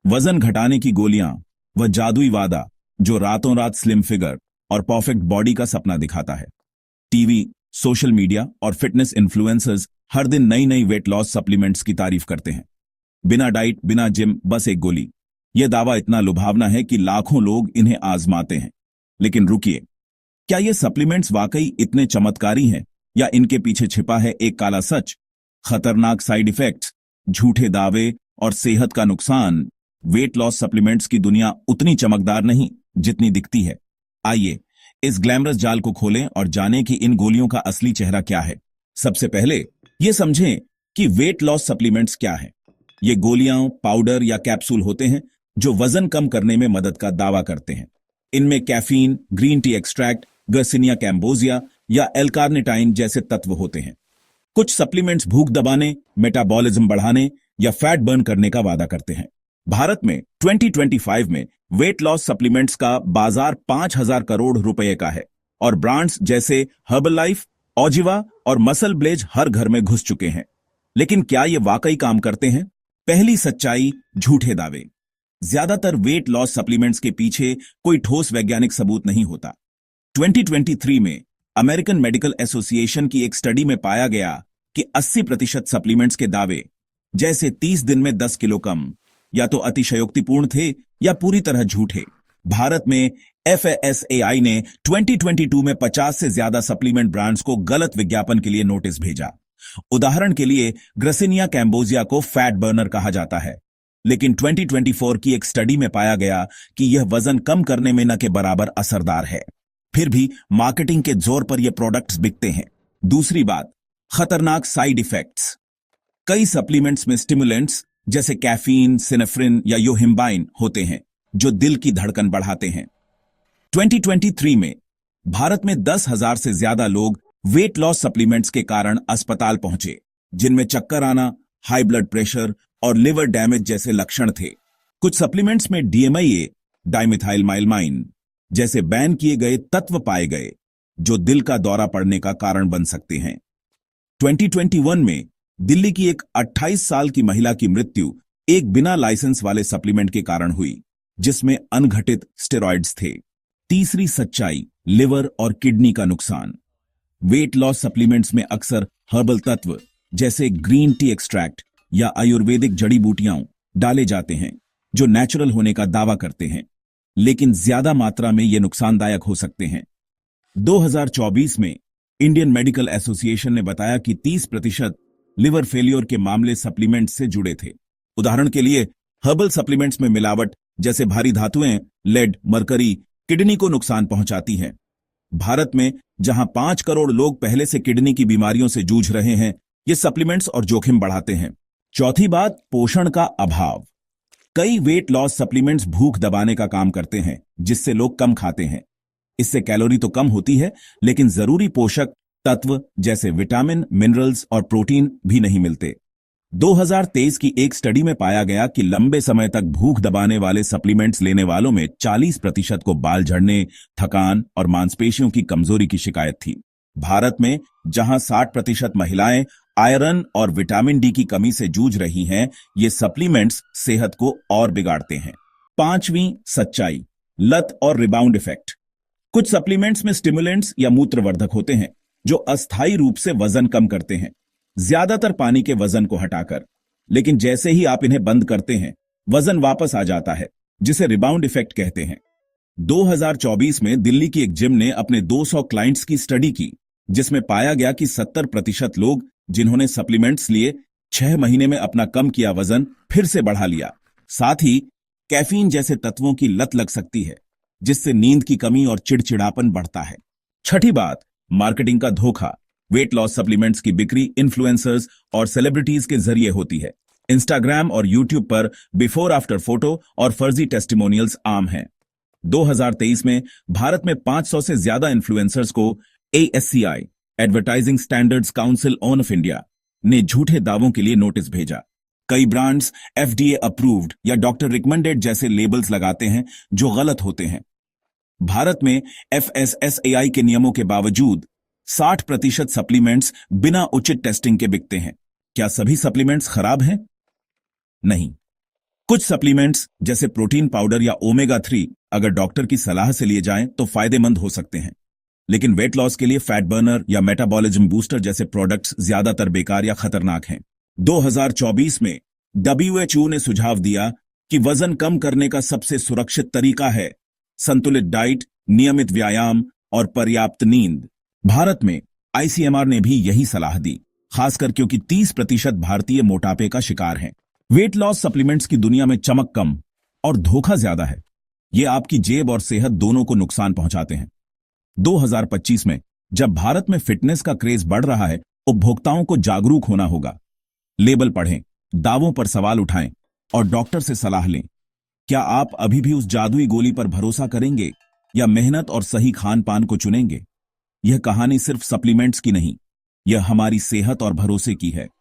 वजन घटाने की गोलियां, वह जादुई वादा जो रातों रात स्लिम फिगर और परफेक्ट बॉडी का सपना दिखाता है। टीवी, सोशल मीडिया और फिटनेस इन्फ्लुएंसर्स हर दिन नई नई वेट लॉस सप्लीमेंट्स की तारीफ करते हैं। बिना डाइट, बिना जिम, बस एक गोली। यह दावा इतना लुभावना है कि लाखों लोग इन्हें आजमाते हैं। लेकिन रुकिए, क्या ये सप्लीमेंट्स वाकई इतने चमत्कारी हैं या इनके पीछे छिपा है एक काला सच? खतरनाक साइड इफेक्ट्स, झूठे दावे और सेहत का नुकसान। वेट लॉस सप्लीमेंट्स की दुनिया उतनी चमकदार नहीं जितनी दिखती है। आइए इस ग्लैमरस जाल को खोलें और जानें कि इन गोलियों का असली चेहरा क्या है। सबसे पहले ये समझें कि वेट लॉस सप्लीमेंट्स क्या है। ये गोलियां, पाउडर या कैप्सूल होते हैं जो वजन कम करने में मदद का दावा करते हैं। इनमें caffeine, green tea extract, garcinia cambogia या एल-कार्निटाइन जैसे तत्व होते हैं। कुछ सप्लीमेंट्स भूख दबाने, मेटाबॉलिज्म बढ़ाने या फैट बर्न करने का वादा करते हैं। भारत में 2025 में वेट लॉस सप्लीमेंट्स का बाजार 5,000 करोड़ रुपए का है और ब्रांड्स जैसे हर्बलाइफ, ऑजिवा और मसल ब्लेज हर घर में घुस चुके हैं। लेकिन क्या ये वाकई काम करते हैं? पहली सच्चाई, झूठे दावे। ज्यादातर वेट लॉस सप्लीमेंट्स के पीछे कोई ठोस वैज्ञानिक सबूत नहीं होता। 2023 में अमेरिकन मेडिकल एसोसिएशन की एक स्टडी में पाया गया कि 80% सप्लीमेंट्स के दावे, जैसे 30 दिन में 10 किलो कम, या तो अतिशयोक्तिपूर्ण थे या पूरी तरह झूठे। भारत में FSSAI ने 2022 में 50 से ज्यादा सप्लीमेंट ब्रांड्स को गलत विज्ञापन के लिए नोटिस भेजा। उदाहरण के लिए ग्रसिनिया कैम्बोजिया को फैट बर्नर कहा जाता है, लेकिन 2024 की एक स्टडी में पाया गया कि यह वजन कम करने में न के बराबर असरदार है। फिर भी मार्केटिंग के जोर पर यह प्रोडक्ट्स बिकते हैं। दूसरी बात, खतरनाक साइड इफेक्ट्स। कई सप्लीमेंट्स में स्टिमुलेंट्स जैसे कैफीन, सिनेफ्रिन या योहिम्बाइन होते हैं जो दिल की धड़कन बढ़ाते हैं। 2023 में भारत में 10,000 से ज्यादा लोग वेट लॉस सप्लीमेंट्स के कारण अस्पताल पहुंचे, जिनमें चक्कर आना, हाई ब्लड प्रेशर और लिवर डैमेज जैसे लक्षण थे। कुछ सप्लीमेंट्स में DMAA, डाइमिथाइलमाइलमाइन जैसे बैन किए गए तत्व पाए गए जो दिल का दौरा पड़ने का कारण बन सकते हैं। 2021 में दिल्ली की एक 28 साल की महिला की मृत्यु एक बिना लाइसेंस वाले सप्लीमेंट के कारण हुई, जिसमें अनघटित स्टेरॉइड्स थे। तीसरी सच्चाई, लिवर और किडनी का नुकसान। वेट लॉस सप्लीमेंट्स में अक्सर हर्बल तत्व जैसे ग्रीन टी एक्सट्रैक्ट या आयुर्वेदिक जड़ी बूटियां डाले जाते हैं जो नेचुरल होने का दावा करते हैं, लेकिन ज्यादा मात्रा में ये नुकसानदायक हो सकते हैं। 2024 में इंडियन मेडिकल एसोसिएशन ने बताया कि 30% लिवर फेलियर के मामले सप्लीमेंट्स से जुड़े थे। उदाहरण के लिए हर्बल सप्लीमेंट्स में मिलावट जैसे भारी धातुएं, लेड, मरकरी किडनी को नुकसान पहुंचाती हैं। भारत में जहां 5 करोड़ लोग पहले से किडनी की बीमारियों से जूझ रहे हैं, ये सप्लीमेंट्स और जोखिम बढ़ाते हैं। चौथी बात, पोषण का अभाव। कई वेट लॉस सप्लीमेंट्स भूख दबाने का काम करते हैं, जिससे लोग कम खाते हैं। इससे कैलोरी तो कम होती है, लेकिन जरूरी पोषक तत्व जैसे विटामिन, मिनरल्स और प्रोटीन भी नहीं मिलते। 2023 की एक स्टडी में पाया गया कि लंबे समय तक भूख दबाने वाले सप्लीमेंट्स लेने वालों में 40% को बाल झड़ने, थकान और मांसपेशियों की कमजोरी की शिकायत थी। भारत में जहां 60% महिलाएं आयरन और विटामिन डी की कमी से जूझ रही हैं, ये सप्लीमेंट्स सेहत को और बिगाड़ते हैं। पांचवीं सच्चाई, लत और रिबाउंड इफेक्ट। कुछ सप्लीमेंट्स में स्टिमुलेंट्स या मूत्रवर्धक होते हैं जो अस्थायी रूप से वजन कम करते हैं, ज्यादातर पानी के वजन को हटाकर। लेकिन जैसे ही आप इन्हें बंद करते हैं, वजन वापस आ जाता है, जिसे रिबाउंड इफेक्ट कहते हैं। 2024 में दिल्ली की एक जिम ने अपने 200 क्लाइंट्स की स्टडी की, जिसमें पाया गया कि 70% लोग जिन्होंने सप्लीमेंट्स लिए 6 महीने में अपना कम किया वजन फिर से बढ़ा लिया। साथ ही कैफीन जैसे तत्वों की लत लग सकती है, जिससे नींद की कमी और चिड़चिड़ापन बढ़ता है। छठी बात, मार्केटिंग का धोखा। वेट लॉस सप्लीमेंट्स की बिक्री इन्फ्लुएंसर्स और सेलिब्रिटीज के जरिए होती है। इंस्टाग्राम और यूट्यूब पर बिफोर आफ्टर फोटो और फर्जी टेस्टिमोनियल्स आम हैं। 2023 में भारत में 500 से ज्यादा इन्फ्लुएंसर्स को ASCI, advertising standards council of India, ने झूठे दावों के लिए नोटिस भेजा। कई ब्रांड्स FDA अप्रूव्ड या डॉक्टर रिकमेंडेड जैसे लेबल्स लगाते हैं जो गलत होते हैं। भारत में FSSAI के नियमों के बावजूद 60% सप्लीमेंट्स बिना उचित टेस्टिंग के बिकते हैं। क्या सभी सप्लीमेंट्स खराब हैं? नहीं। कुछ सप्लीमेंट्स जैसे प्रोटीन पाउडर या ओमेगा 3 अगर डॉक्टर की सलाह से लिए जाएं तो फायदेमंद हो सकते हैं, लेकिन वेट लॉस के लिए फैट बर्नर या मेटाबॉलिज्म बूस्टर जैसे प्रोडक्ट्स ज्यादातर बेकार या खतरनाक हैं। 2024 में WHO ने सुझाव दिया कि वजन कम करने का सबसे सुरक्षित तरीका है संतुलित डाइट, नियमित व्यायाम और पर्याप्त नींद। भारत में ICMR ने भी यही सलाह दी, खासकर क्योंकि 30% भारतीय मोटापे का शिकार हैं। वेट लॉस सप्लीमेंट्स की दुनिया में चमक कम और धोखा ज्यादा है। ये आपकी जेब और सेहत दोनों को नुकसान पहुंचाते हैं। 2025 में जब भारत में फिटनेस का क्रेज बढ़ रहा है, उपभोक्ताओं को जागरूक होना होगा। लेबल पढ़ें, दावों पर सवाल उठाएं और डॉक्टर से सलाह लें। क्या आप अभी भी उस जादुई गोली पर भरोसा करेंगे या मेहनत और सही खान पान को चुनेंगे? यह कहानी सिर्फ सप्लीमेंट्स की नहीं, यह हमारी सेहत और भरोसे की है।